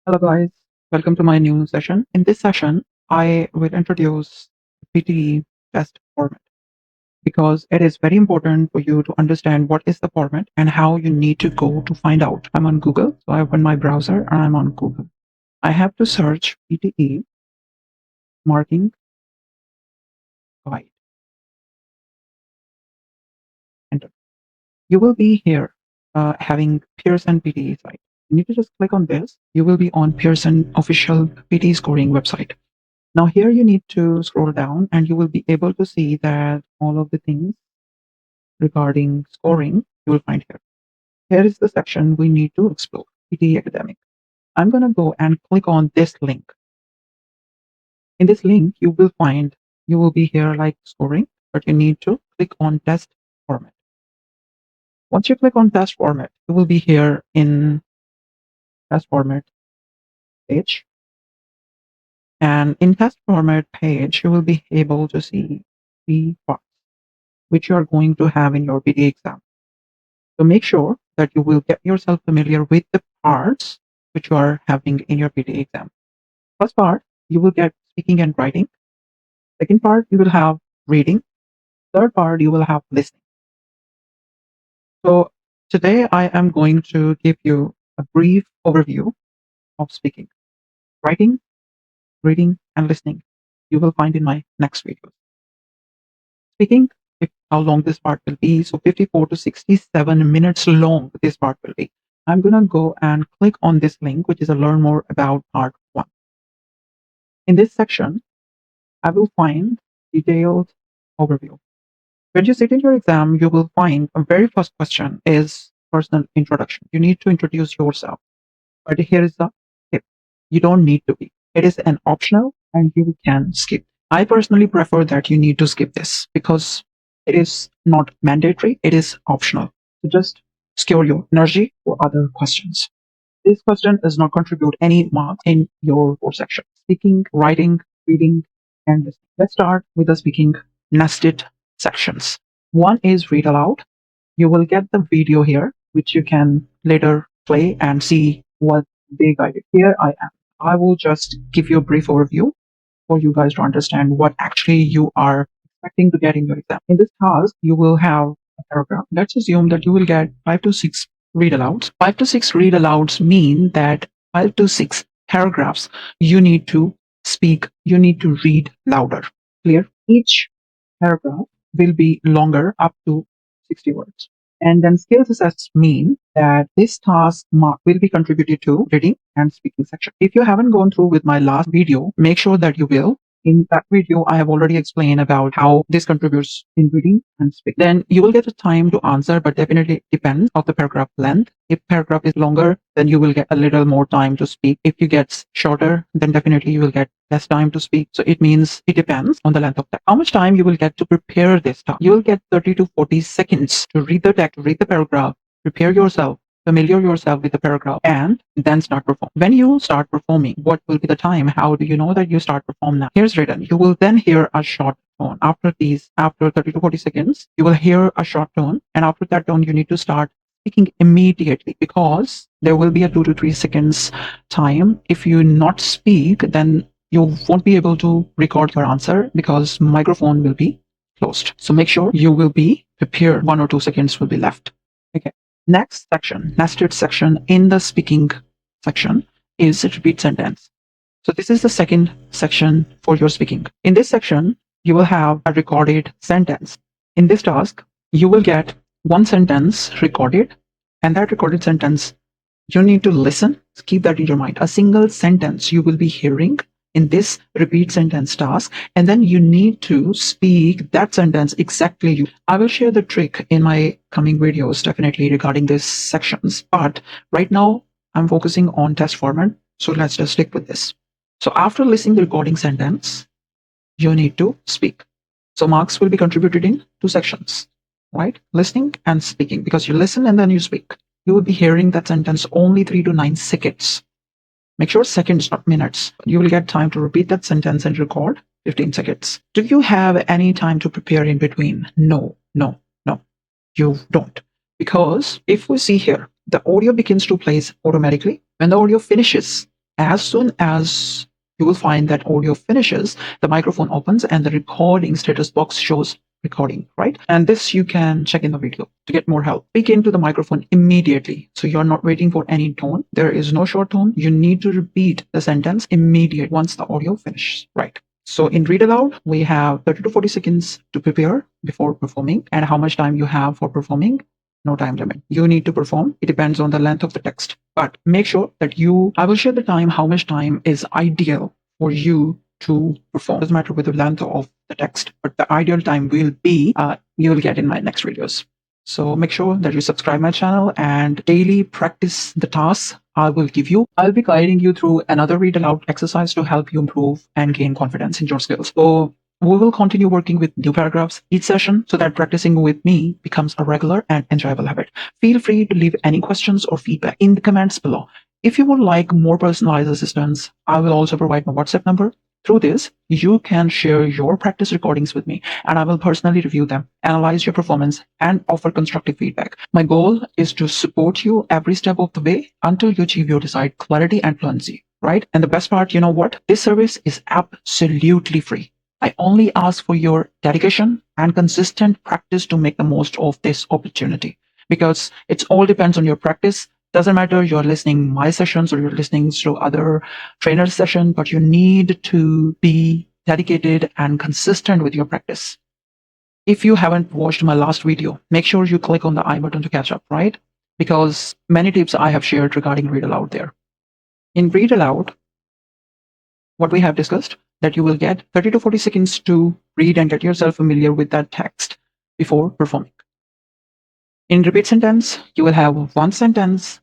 Hello guys, welcome to my new session. In this session, I will introduce PTE test format because it is very important for you to understand what is the format and how you need to go to find out. I'm on Google, so I open my browser and I'm on Google. I have to search PTE marking guide. Enter. You will be here having Pearson PTE site. You need to just click on this. You will be on Pearson official PTE scoring website. Now here you need to scroll down and you will be able to see that all of the things regarding scoring you will find here. Here is the section we need to explore, PTE Academic. I'm going to go and click on this link. In this link, you will be here like scoring, but you need to click on test format. Once you click on test format, you will be here in test format page. And in test format page, you will be able to see 3 parts, which you are going to have in your PTE exam. So make sure that you will get yourself familiar with the parts which you are having in your PTE exam. First part, you will get speaking and writing. Second part, you will have reading. Third part, you will have listening. So today I am going to give you a brief overview of speaking, writing, reading, and listening. You will find in my next video. Speaking, how long this part will be. So 54 to 67 minutes long this part will be. I'm going to go and click on this link, which is a learn more about part 1. In this section, I will find detailed overview. When you sit in your exam, you will find a very first question is personal introduction. You need to introduce yourself. But here is the tip. You don't need to be. It is an optional and you can skip. I personally prefer that you need to skip this because it is not mandatory. It is optional. So just secure your energy for other questions. This question does not contribute any marks in your core section. Speaking, writing, reading, and listening. Let's start with the speaking nested sections. One is read aloud. You will get the video here, which you can later play and see what they guided. Here I am. I will just give you a brief overview for you guys to understand what actually you are expecting to get in your exam. In this task, you will have a paragraph. Let's assume that you will get 5 to 6 read alouds. 5 to 6 read alouds mean that 5 to 6 paragraphs you need to speak, you need to read louder. Clear? Each paragraph will be longer up to 60 words. And then skills assessments mean that this task mark will be contributed to reading and speaking section. If you haven't gone through with my last video, make sure that you will. In that video, I have already explained about how this contributes in reading and speaking. Then you will get a time to answer, but definitely it depends on the paragraph length. If paragraph is longer, then you will get a little more time to speak. If you get shorter, then definitely you will get less time to speak. So it means it depends on the length of time. How much time you will get to prepare this task? You will get 30 to 40 seconds to read the text, read the paragraph, prepare yourself, familiar yourself with the paragraph, and then start perform. When you start performing, what will be the time? How do you know that you start perform now? Here's written. You will then hear a short tone. After 30 to 40 seconds, you will hear a short tone. And after that tone, you need to start speaking immediately because there will be a 2 to 3 seconds time. If you not speak, then you won't be able to record your answer because microphone will be closed. So make sure you will be prepared. 1 or 2 seconds will be left. Okay. Next section, nested section in the speaking section is repeat sentence. So this is the second section for your speaking. In this section, you will have a recorded sentence. In this task, you will get one sentence recorded, and that recorded sentence, you need to listen. Keep that in your mind. A single sentence you will be hearing in this repeat sentence task, and then you need to speak that sentence exactly. I will share the trick in my coming videos definitely regarding these sections, but right now I'm focusing on test format, so let's just stick with this. So after listening the recording sentence, you need to speak. So marks will be contributed in 2 sections, right? Listening and speaking, because you listen and then you speak. You will be hearing that sentence only 3 to 9 seconds. Make sure seconds, not minutes. You will get time to repeat that sentence and record 15 seconds. Do you have any time to prepare in between? No. You don't. Because if we see here, the audio begins to play automatically. When the audio finishes as soon as you will find that audio finishes, the microphone opens and the recording status box shows recording, right? And this you can check in the video to get more help. Speak into the microphone immediately. So you're not waiting for any tone. There is no short tone. You need to repeat the sentence immediately once the audio finishes, right? So in read aloud, we have 30 to 40 seconds to prepare before performing. And how much time you have for performing? No time limit. You need to perform. It depends on the length of the text. But make sure that I will share the time, how much time is ideal for you to perform. It doesn't matter with the length of the text, but the ideal time will be, you'll get in my next videos. So make sure that you subscribe my channel and daily practice the tasks I will give you. I'll be guiding you through another read aloud exercise to help you improve and gain confidence in your skills. So we will continue working with new paragraphs each session so that practicing with me becomes a regular and enjoyable habit. Feel free to leave any questions or feedback in the comments below. If you would like more personalized assistance, I will also provide my WhatsApp number. Through this, you can share your practice recordings with me, and I will personally review them, analyze your performance, and offer constructive feedback. My goal is to support you every step of the way until you achieve your desired clarity and fluency, right? And the best part, you know what? This service is absolutely free. I only ask for your dedication and consistent practice to make the most of this opportunity, because it all depends on your practice. Doesn't matter you're listening my sessions or you're listening to other trainers' session, but you need to be dedicated and consistent with your practice. If you haven't watched my last video, make sure you click on the I button to catch up, right? Because many tips I have shared regarding read aloud there. In read aloud, what we have discussed, that you will get 30 to 40 seconds to read and get yourself familiar with that text before performing. In repeat sentence, you will have one sentence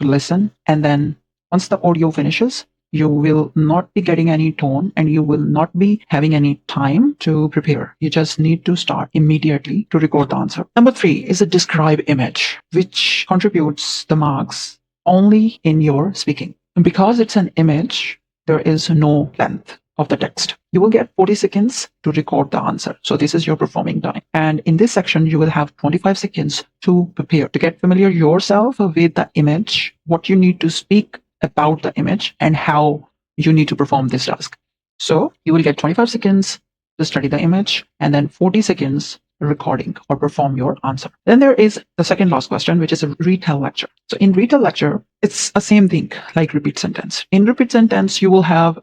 to listen, and then once the audio finishes, you will not be getting any tone and you will not be having any time to prepare. You just need to start immediately to record the answer. Number 3 is a describe image, which contributes the marks only in your speaking. And because it's an image, there is no length of the text. You will get 40 seconds to record the answer. So this is your performing time. And in this section, you will have 25 seconds to prepare, to get familiar yourself with the image, what you need to speak about the image, and how you need to perform this task. So you will get 25 seconds to study the image and then 40 seconds recording or perform your answer. Then there is the second last question, which is a retell lecture. So in retell lecture, it's the same thing like repeat sentence. In repeat sentence, you will have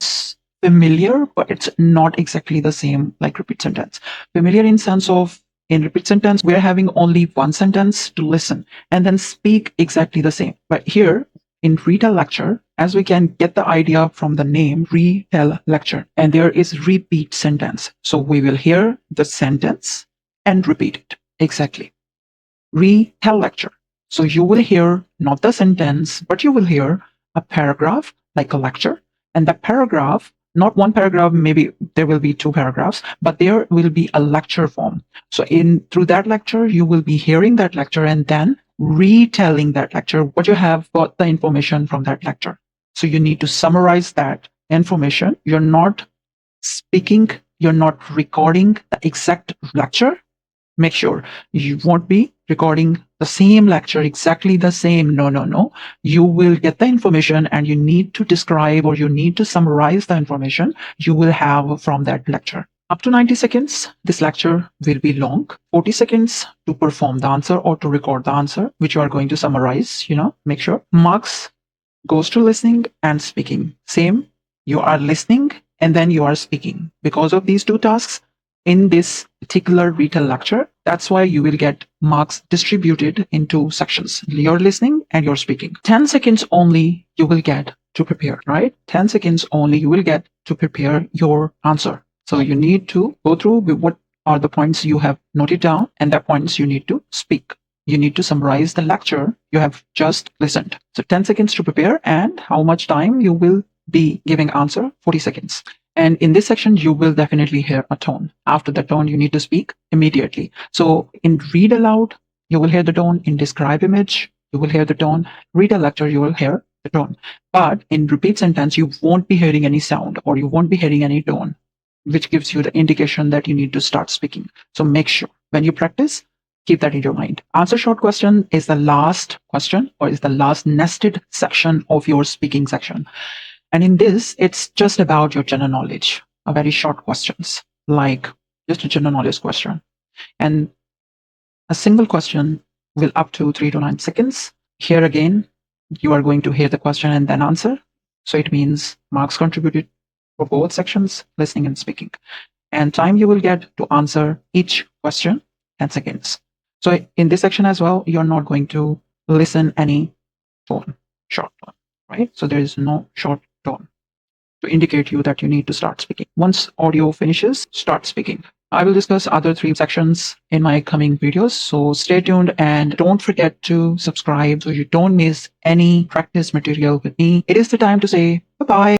familiar, but it's not exactly the same like repeat sentence. Familiar in sense of, in repeat sentence, we're having only one sentence to listen and then speak exactly the same. But here in retell lecture, as we can get the idea from the name retell lecture, and there is repeat sentence. So we will hear the sentence and repeat it exactly. Retell lecture. So you will hear not the sentence, but you will hear a paragraph like a lecture, and that paragraph, not one paragraph, maybe there will be 2 paragraphs, but there will be a lecture form. So through that lecture, you will be hearing that lecture and then retelling that lecture, what you have got the information from that lecture. So you need to summarize that information. You're not speaking, you're not recording the exact lecture. Make sure you won't be recording the same lecture, exactly the same. No. You will get the information and you need to describe or you need to summarize the information you will have from that lecture. Up to 90 seconds, this lecture will be long. 40 seconds to perform the answer or to record the answer, which you are going to summarize, make sure. Marks goes to listening and speaking. Same, you are listening and then you are speaking. Because of these 2 tasks, in this particular retell lecture, that's why you will get marks distributed into sections. You're listening and you're speaking. 10 seconds only you will get to prepare, right? 10 seconds only you will get to prepare your answer. So you need to go through with what are the points you have noted down and the points you need to speak. You need to summarize the lecture you have just listened. So 10 seconds to prepare, and how much time you will be giving answer? 40 seconds. And in this section, you will definitely hear a tone. After the tone, you need to speak immediately. So in read aloud, you will hear the tone. In describe image, you will hear the tone. Read a lecture, you will hear the tone. But in repeat sentence, you won't be hearing any sound or you won't be hearing any tone, which gives you the indication that you need to start speaking. So make sure when you practice, keep that in your mind. Answer short question is the last question or is the last nested section of your speaking section. And in this, it's just about your general knowledge, a very short questions, like just a general knowledge question. And a single question will up to 3 to 9 seconds. Here again, you are going to hear the question and then answer. So it means marks contributed for both sections, listening and speaking. And time you will get to answer each question, 10 seconds. So in this section as well, you're not going to listen any tone, short tone, right? So there is no short tone to indicate you that you need to start speaking. Once audio finishes, start speaking. I will discuss other 3 sections in my coming videos, so stay tuned and don't forget to subscribe so you don't miss any practice material with me. It is the time to say bye-bye.